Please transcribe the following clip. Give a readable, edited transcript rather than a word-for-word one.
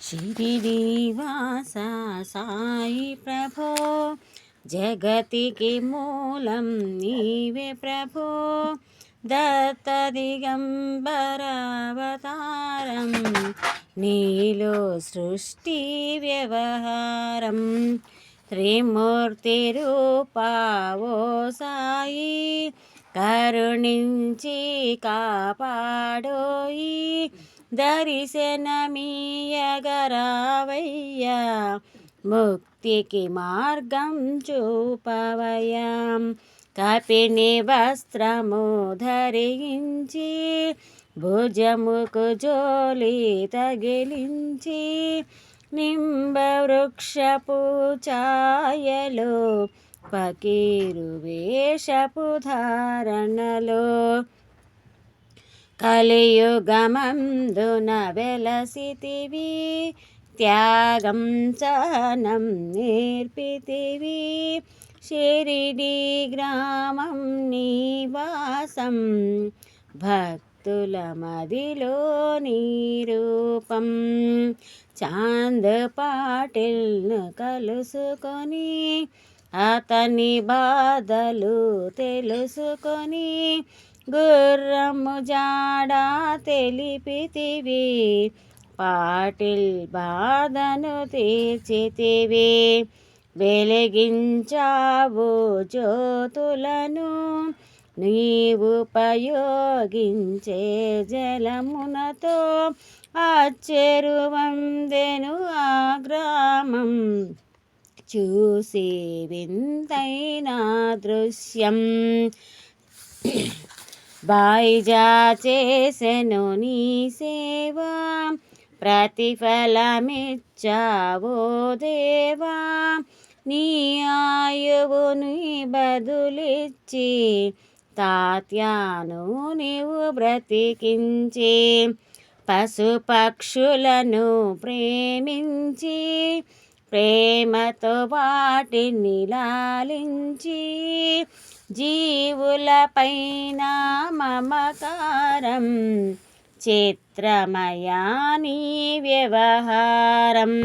शिरिडीवास साई प्रभो जगतिकी मूलं नीवे प्रभो दत्तदिगम्बरावतारं नीलो सृष्टि व्यवहारं त्रिमूर्तिरूपावो साई करुणिंచి కాపాడోయి దర్శనమీయగరావయ్యా ముక్తికి మార్గం చూపవయ్యా కపిని వస్త్రము ధరించి భుజముకు జోలి తగిలించి నింబవృక్షపు ఛాయలో ఫకీరు వేషపు ధారణలో కలియుగమందున వెలసితివి త్యాగం సహనం నేర్పితివి షిరిడి గ్రామం నివాసం భక్తుల మదిలో నీ రూపం చాంద్ పాటిల్ను కలుసుకొని అతని బాధలు తెలుసుకొని గుర్రము జాడ తెలిపితివి పాటిల్ బాధను తీర్చితివి వెలిగించావు జ్యోతులను నీవు ఉపయోగించే జలమునతో ఆశ్చర్యవందెను ఆ గ్రామం చూసి వింతైన దృశ్యం బాయిజా చేసెను నీ సేవా ప్రతిఫలమిచ్చావో దేవా నీ ఆయువుని బదులిచ్చి తాత్యాను నీవు బ్రతికించి పశుపక్షులను ప్రేమించి ప్రేమతో వాటిని లాలించి జీవులపైన మమకారం చిత్రమయా నీ వ్యవహారం